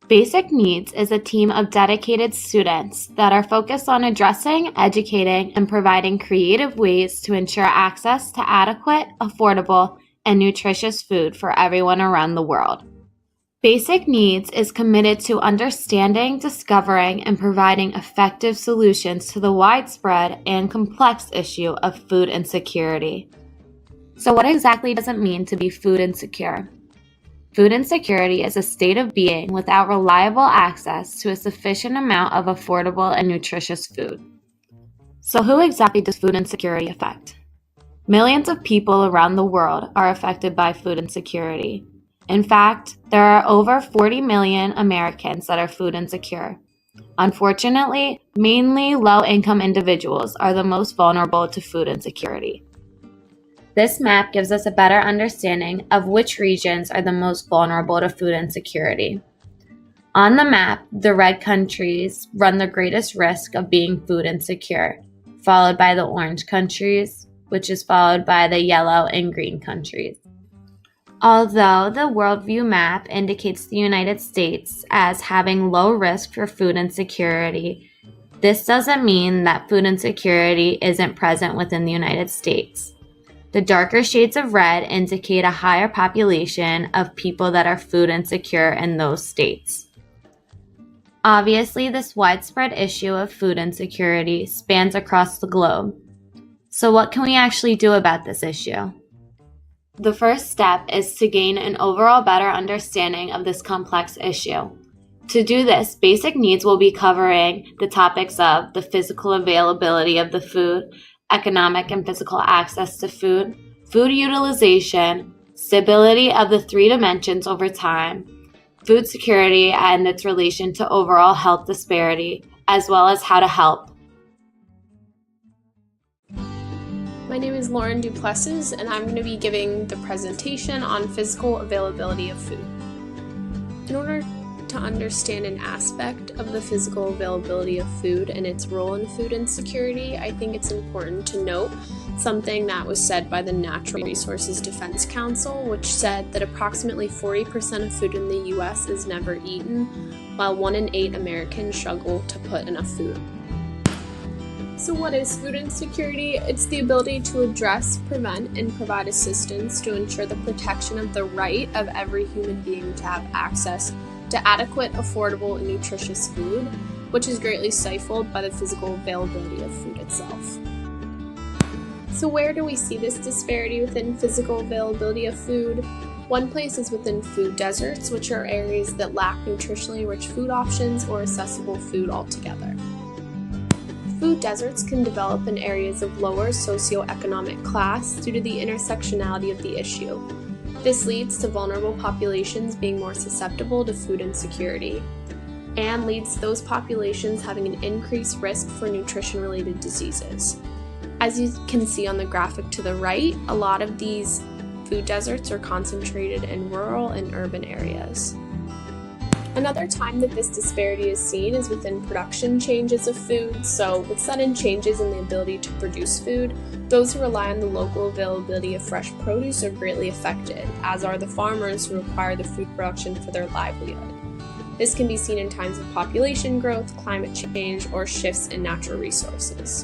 Basic Needs is a team of dedicated students that are focused on addressing, educating, and providing creative ways to ensure access to adequate, affordable, and nutritious food for everyone around the world. Basic Needs is committed to understanding, discovering, and providing effective solutions to the widespread and complex issue of food insecurity. So what exactly does it mean to be food insecure? Food insecurity is a state of being without reliable access to a sufficient amount of affordable and nutritious food. So who exactly does food insecurity affect? Millions of people around the world are affected by food insecurity. In fact, there are over 40 million Americans that are food insecure. Unfortunately, mainly low-income individuals are the most vulnerable to food insecurity. This map gives us a better understanding of which regions are the most vulnerable to food insecurity. On the map, the red countries run the greatest risk of being food insecure, followed by the orange countries, which is followed by the yellow and green countries. Although the Worldview map indicates the United States as having low risk for food insecurity, this doesn't mean that food insecurity isn't present within the United States. The darker shades of red indicate a higher population of people that are food insecure in those states. Obviously, this widespread issue of food insecurity spans across the globe. So what can we actually do about this issue? The first step is to gain an overall better understanding of this complex issue. To do this, Basic Needs will be covering the topics of the physical availability of the food, economic and physical access to food, food utilization, stability of the three dimensions over time, food security and its relation to overall health disparity, as well as how to help. My name is Lauren DuPlessis, and I'm going to be giving the presentation on physical availability of food. In order to understand an aspect of the physical availability of food and its role in food insecurity, I think it's important to note something that was said by the Natural Resources Defense Council, which said that approximately 40% of food in the U.S. is never eaten, while 1 in 8 Americans struggle to put enough food. So what is food insecurity? It's the ability to address, prevent, and provide assistance to ensure the protection of the right of every human being to have access to adequate, affordable, and nutritious food, which is greatly stifled by the physical availability of food itself. So where do we see this disparity within physical availability of food? One place is within food deserts, which are areas that lack nutritionally rich food options or accessible food altogether. Food deserts can develop in areas of lower socioeconomic class due to the intersectionality of the issue. This leads to vulnerable populations being more susceptible to food insecurity, and leads to those populations having an increased risk for nutrition-related diseases. As you can see on the graphic to the right, a lot of these food deserts are concentrated in rural and urban areas. Another time that this disparity is seen is within production changes of food. So with sudden changes in the ability to produce food, those who rely on the local availability of fresh produce are greatly affected, as are the farmers who require the food production for their livelihood. This can be seen in times of population growth, climate change, or shifts in natural resources.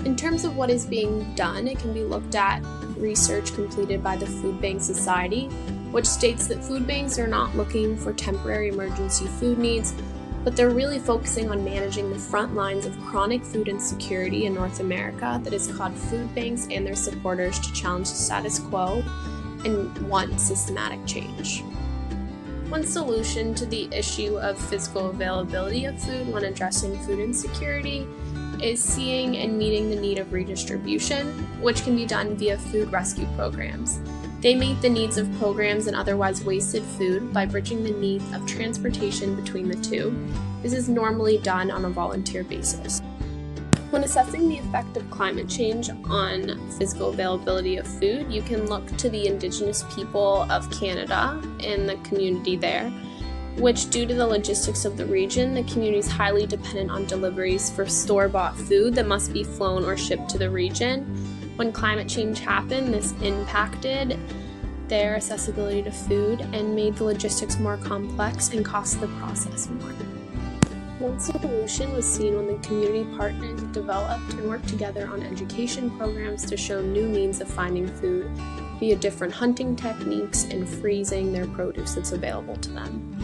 In terms of what is being done, it can be looked at research completed by the Food Bank Society, which states that food banks are not looking for temporary emergency food needs, but they're really focusing on managing the front lines of chronic food insecurity in North America that is called food banks and their supporters to challenge the status quo and want systematic change. One solution to the issue of physical availability of food when addressing food insecurity is seeing and meeting the need of redistribution, which can be done via food rescue programs. They meet the needs of programs and otherwise wasted food by bridging the needs of transportation between the two. This is normally done on a volunteer basis. When assessing the effect of climate change on physical availability of food, you can look to the Indigenous people of Canada and the community there, which, due to the logistics of the region, the community is highly dependent on deliveries for store-bought food that must be flown or shipped to the region. When climate change happened, this impacted their accessibility to food and made the logistics more complex and cost the process more. One solution was seen when the community partners developed and worked together on education programs to show new means of finding food via different hunting techniques and freezing their produce that's available to them.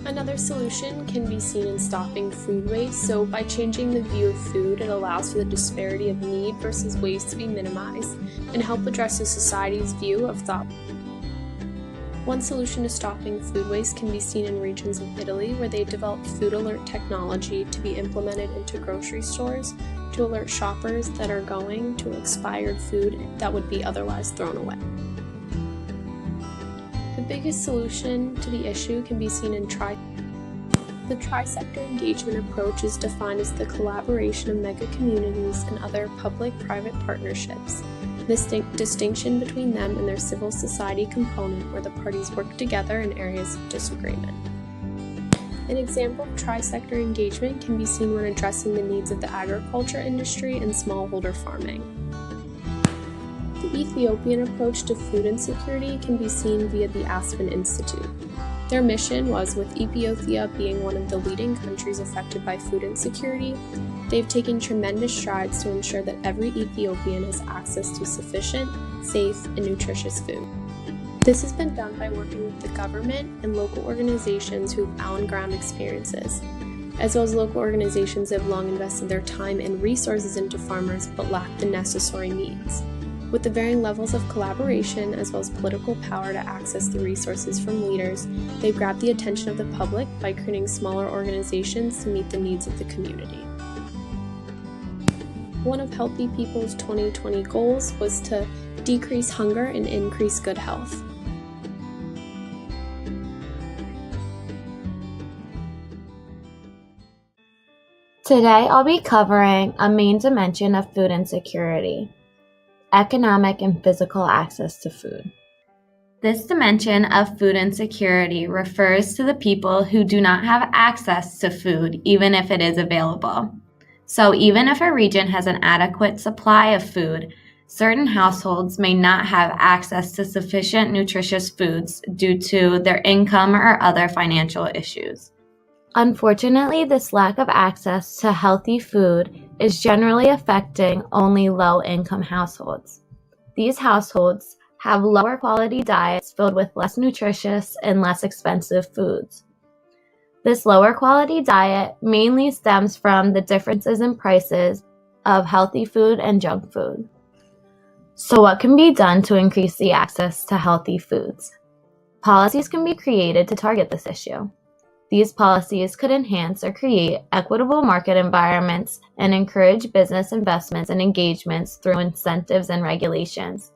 Another solution can be seen in stopping food waste. So by changing the view of food, it allows for the disparity of need versus waste to be minimized and help address the society's view of thought. One solution to stopping food waste can be seen in regions of Italy where they developed food alert technology to be implemented into grocery stores to alert shoppers that are going to expired food that would be otherwise thrown away. The biggest solution to the issue can be seen in the tri-sector engagement approach is defined as the collaboration of mega communities and other public-private partnerships. This distinction between them and their civil society component where the parties work together in areas of disagreement. An example of tri-sector engagement can be seen when addressing the needs of the agriculture industry and smallholder farming. The Ethiopian approach to food insecurity can be seen via the Aspen Institute. Their mission was, with Ethiopia being one of the leading countries affected by food insecurity, they've taken tremendous strides to ensure that every Ethiopian has access to sufficient, safe, and nutritious food. This has been done by working with the government and local organizations who have on-ground experiences, as well as local organizations that have long invested their time and resources into farmers but lack the necessary means. With the varying levels of collaboration as well as political power to access the resources from leaders, they've grabbed the attention of the public by creating smaller organizations to meet the needs of the community. One of Healthy People's 2020 goals was to decrease hunger and increase good health. Today I'll be covering a main dimension of food insecurity: economic and physical access to food. This dimension of food insecurity refers to the people who do not have access to food even if it is available. So even if a region has an adequate supply of food, certain households may not have access to sufficient nutritious foods due to their income or other financial issues. Unfortunately, this lack of access to healthy food is generally affecting only low-income households. These households have lower quality diets filled with less nutritious and less expensive foods. This lower quality diet mainly stems from the differences in prices of healthy food and junk food. So what can be done to increase the access to healthy foods? Policies can be created to target this issue. These policies could enhance or create equitable market environments and encourage business investments and engagements through incentives and regulations.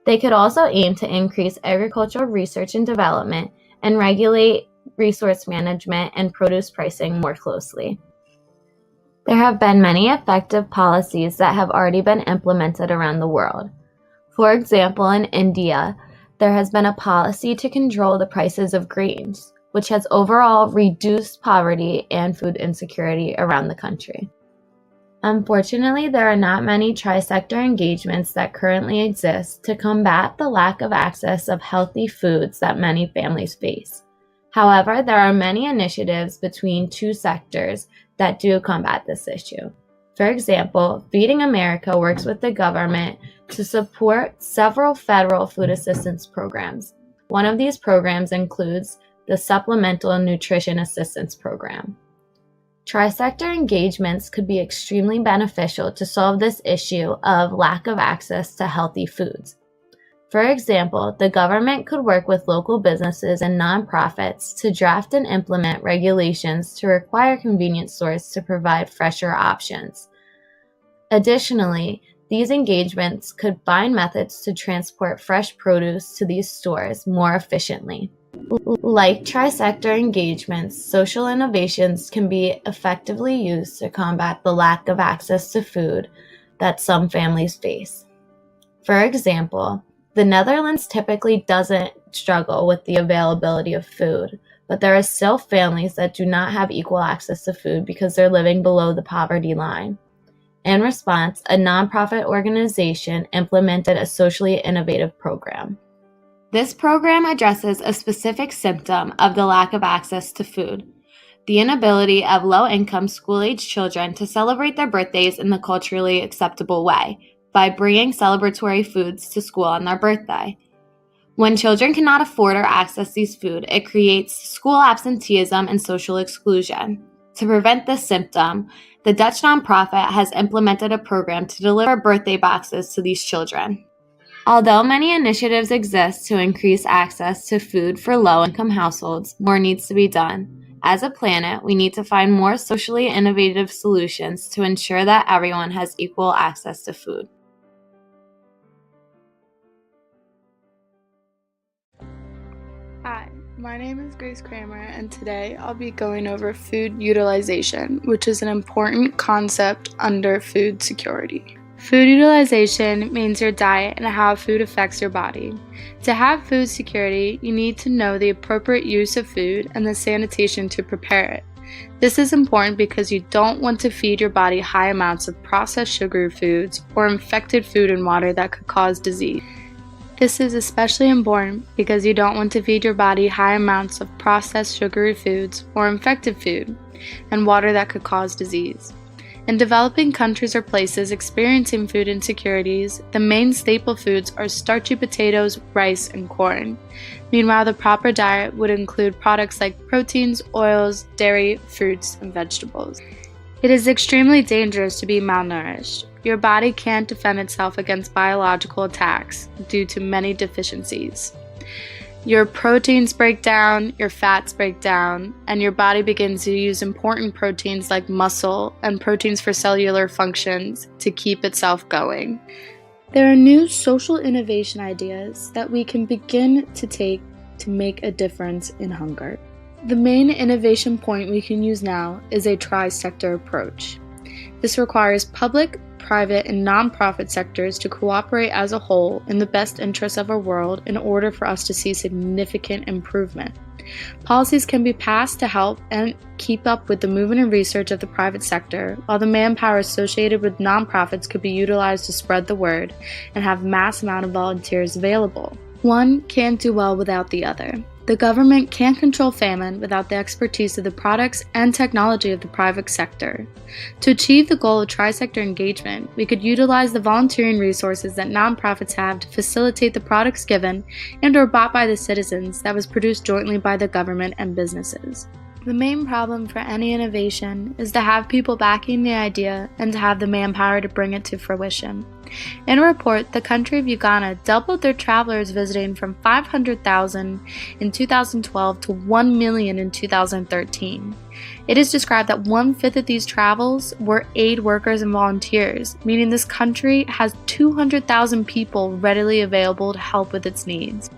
They could also aim to increase agricultural research and development and regulate resource management and produce pricing more closely. There have been many effective policies that have already been implemented around the world. For example, in India, there has been a policy to control the prices of grains, which has overall reduced poverty and food insecurity around the country. Unfortunately, there are not many tri-sector engagements that currently exist to combat the lack of access of healthy foods that many families face. However, there are many initiatives between two sectors that do combat this issue. For example, Feeding America works with the government to support several federal food assistance programs. One of these programs includes the Supplemental Nutrition Assistance Program. Tri-sector engagements could be extremely beneficial to solve this issue of lack of access to healthy foods. For example, the government could work with local businesses and nonprofits to draft and implement regulations to require convenience stores to provide fresher options. Additionally, these engagements could find methods to transport fresh produce to these stores more efficiently. Like tri-sector engagements, social innovations can be effectively used to combat the lack of access to food that some families face. For example, the Netherlands typically doesn't struggle with the availability of food, but there are still families that do not have equal access to food because they're living below the poverty line. In response, a nonprofit organization implemented a socially innovative program. This program addresses a specific symptom of the lack of access to food: the inability of low-income school-age children to celebrate their birthdays in the culturally acceptable way by bringing celebratory foods to school on their birthday. When children cannot afford or access these food, it creates school absenteeism and social exclusion. To prevent this symptom, the Dutch nonprofit has implemented a program to deliver birthday boxes to these children. Although many initiatives exist to increase access to food for low-income households, more needs to be done. As a planet, we need to find more socially innovative solutions to ensure that everyone has equal access to food. Hi, my name is Kramer, and today I'll be going over food utilization, which is an important concept under food security. Food utilization means your diet and how food affects your body. To have food security, you need to know the appropriate use of food and the sanitation to prepare it. This is important because you don't want to feed your body high amounts of processed sugary foods or infected food and water that could cause disease. This is especially important because you don't want to feed your body high amounts of processed sugary foods or infected food and water that could cause disease. In developing countries or places experiencing food insecurities, the main staple foods are starchy potatoes, rice, and corn. Meanwhile, the proper diet would include products like proteins, oils, dairy, fruits, and vegetables. It is extremely dangerous to be malnourished. Your body can't defend itself against biological attacks due to many deficiencies. Your proteins break down, your fats break down, and your body begins to use important proteins like muscle and proteins for cellular functions to keep itself going. There are new social innovation ideas that we can begin to take to make a difference in hunger. The main innovation point we can use now is a tri-sector approach. This requires public, private, and nonprofit sectors to cooperate as a whole in the best interests of our world in order for us to see significant improvement. Policies can be passed to help and keep up with the movement and research of the private sector, while the manpower associated with nonprofits could be utilized to spread the word and have mass amount of volunteers available. One can't do well without the other. The government can't control famine without the expertise of the products and technology of the private sector. To achieve the goal of tri-sector engagement, we could utilize the volunteering resources that nonprofits have to facilitate the products given and/or bought by the citizens that was produced jointly by the government and businesses. The main problem for any innovation is to have people backing the idea and to have the manpower to bring it to fruition. In a report, the country of Uganda doubled their travelers visiting from 500,000 in 2012 to 1 million in 2013. It is described that 1/5 of these travels were aid workers and volunteers, meaning this country has 200,000 people readily available to help with its needs.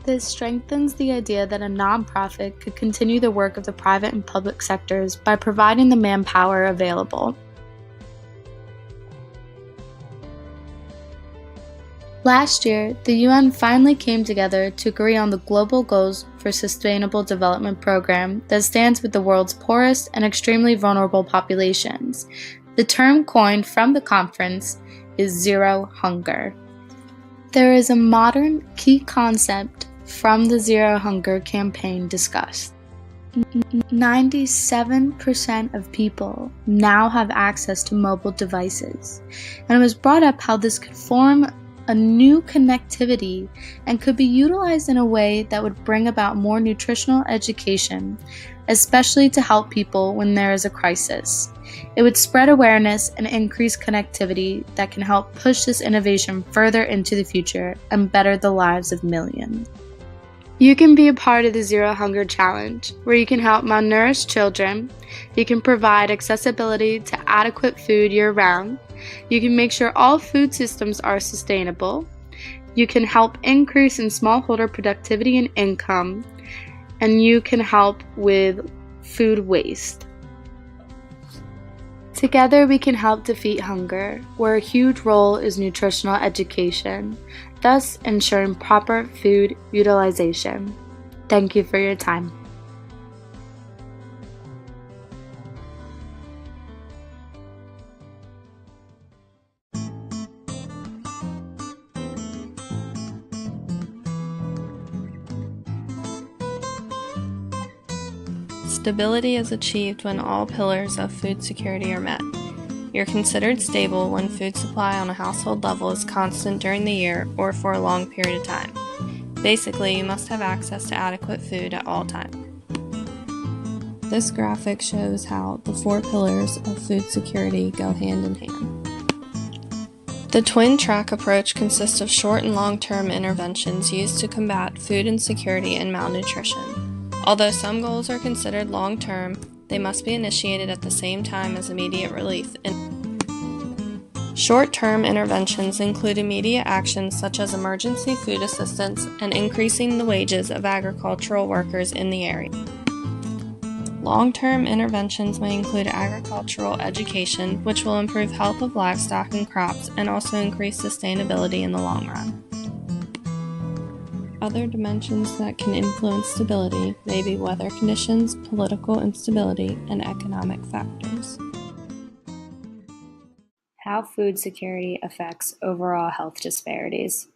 This strengthens the idea that a nonprofit could continue the work of the private and public sectors by providing the manpower available. Last year, the UN finally came together to agree on the Global Goals for Sustainable Development program that stands with the world's poorest and extremely vulnerable populations. The term coined from the conference is zero hunger. There is a modern key concept from the Zero Hunger campaign discussed. 97% of people now have access to mobile devices, and it was brought up how this could form a new connectivity and could be utilized in a way that would bring about more nutritional education, especially to help people when there is a crisis. It would spread awareness and increase connectivity that can help push this innovation further into the future and better the lives of millions. You can be a part of the Zero Hunger Challenge, where you can help malnourished children, you can provide accessibility to adequate food year-round, you can make sure all food systems are sustainable, you can help increase in smallholder productivity and income, and you can help with food waste. Together we can help defeat hunger, where a huge role is nutritional education, thus ensuring proper food utilization. Thank you for your time. Stability is achieved when all pillars of food security are met. You're considered stable when food supply on a household level is constant during the year or for a long period of time. Basically, you must have access to adequate food at all times. This graphic shows how the 4 pillars of food security go hand in hand. The twin track approach consists of short and long-term interventions used to combat food insecurity and malnutrition. Although some goals are considered long-term, they must be initiated at the same time as immediate relief. Short-term interventions include immediate actions such as emergency food assistance and increasing the wages of agricultural workers in the area. Long-term interventions may include agricultural education, which will improve health of livestock and crops and also increase sustainability in the long run. Other dimensions that can influence stability may be weather conditions, political instability, and economic factors. How food security affects overall health disparities.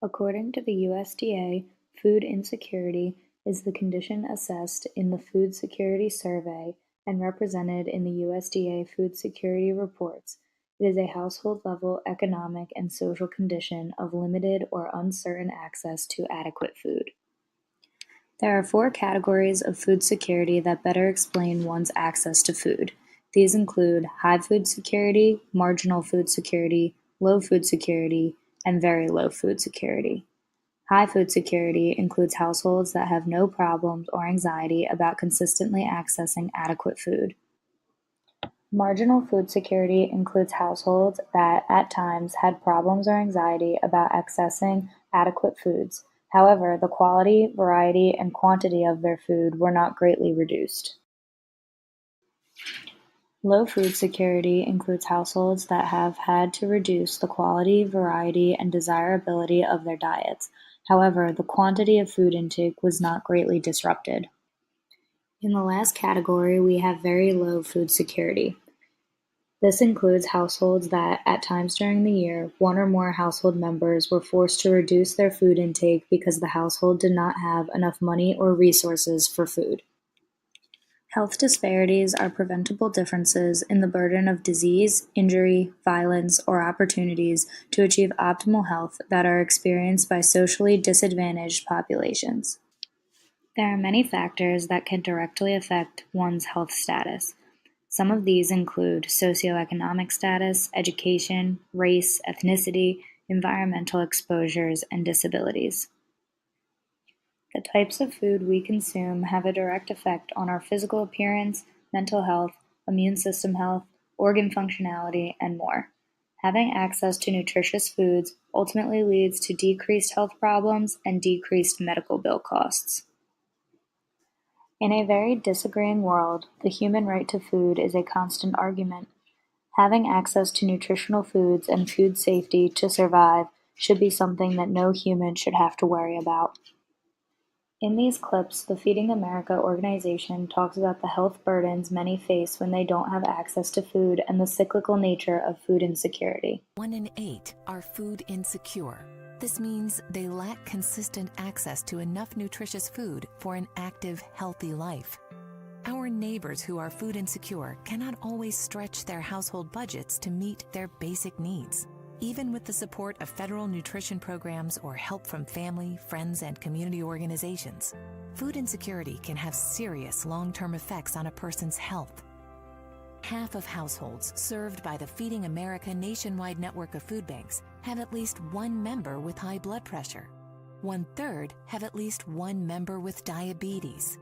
According to the USDA, food insecurity is the condition assessed in the Food Security Survey and represented in the USDA Food Security Reports. It is a household-level economic and social condition of limited or uncertain access to adequate food. There are 4 categories of food security that better explain one's access to food. These include high food security, marginal food security, low food security, and very low food security. High food security includes households that have no problems or anxiety about consistently accessing adequate food. Marginal food security includes households that at times had problems or anxiety about accessing adequate foods. However, the quality, variety, and quantity of their food were not greatly reduced. Low food security includes households that have had to reduce the quality, variety, and desirability of their diets. However, the quantity of food intake was not greatly disrupted. In the last category, we have very low food security. This includes households that, at times during the year, 1 or more household members were forced to reduce their food intake because the household did not have enough money or resources for food. Health disparities are preventable differences in the burden of disease, injury, violence, or opportunities to achieve optimal health that are experienced by socially disadvantaged populations. There are many factors that can directly affect one's health status. Some of these include socioeconomic status, education, race, ethnicity, environmental exposures, and disabilities. The types of food we consume have a direct effect on our physical appearance, mental health, immune system health, organ functionality, and more. Having access to nutritious foods ultimately leads to decreased health problems and decreased medical bill costs. In a very disagreeing world, the human right to food is a constant argument. Having access to nutritional foods and food safety to survive should be something that no human should have to worry about. In these clips, the Feeding America organization talks about the health burdens many face when they don't have access to food and the cyclical nature of food insecurity. 1 in 8 are food insecure. This means they lack consistent access to enough nutritious food for an active, healthy life. Our neighbors who are food insecure cannot always stretch their household budgets to meet their basic needs. Even with the support of federal nutrition programs or help from family, friends, and community organizations, food insecurity can have serious long-term effects on a person's health. Half of households served by the Feeding America nationwide network of food banks have at least 1 member with high blood pressure. 1/3 have at least 1 member with diabetes.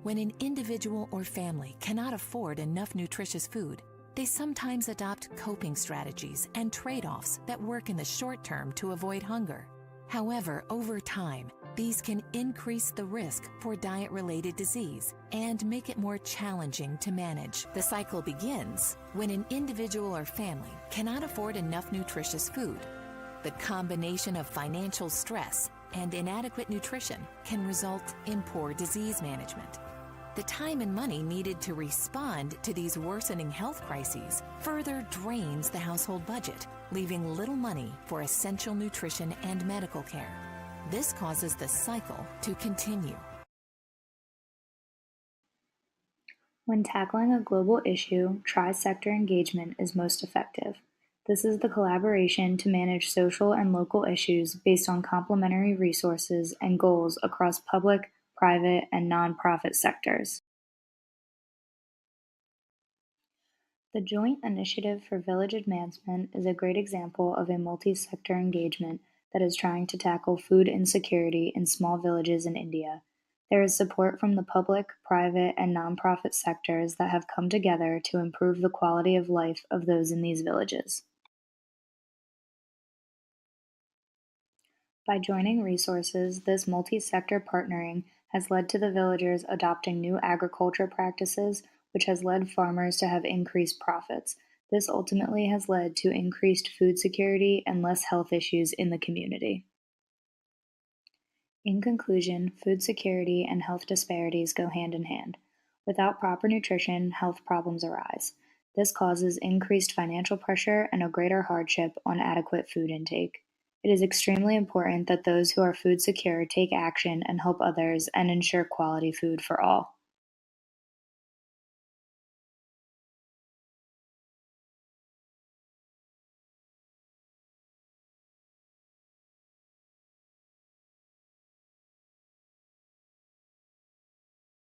When an individual or family cannot afford enough nutritious food, they sometimes adopt coping strategies and trade-offs that work in the short term to avoid hunger. However, over time, these can increase the risk for diet-related disease and make it more challenging to manage. The cycle begins when an individual or family cannot afford enough nutritious food. The combination of financial stress and inadequate nutrition can result in poor disease management. The time and money needed to respond to these worsening health crises further drains the household budget, leaving little money for essential nutrition and medical care. This causes the cycle to continue. When tackling a global issue, tri-sector engagement is most effective. This is the collaboration to manage social and local issues based on complementary resources and goals across public, private, and nonprofit sectors. The Joint Initiative for Village Advancement is a great example of a multi-sector engagement that is trying to tackle food insecurity in small villages in India. There is support from the public, private, and nonprofit sectors that have come together to improve the quality of life of those in these villages. By joining resources, this multi-sector partnering has led to the villagers adopting new agriculture practices, which has led farmers to have increased profits. This ultimately has led to increased food security and less health issues in the community. In conclusion, food security and health disparities go hand in hand. Without proper nutrition, health problems arise. This causes increased financial pressure and a greater hardship on adequate food intake. It is extremely important that those who are food secure take action and help others and ensure quality food for all.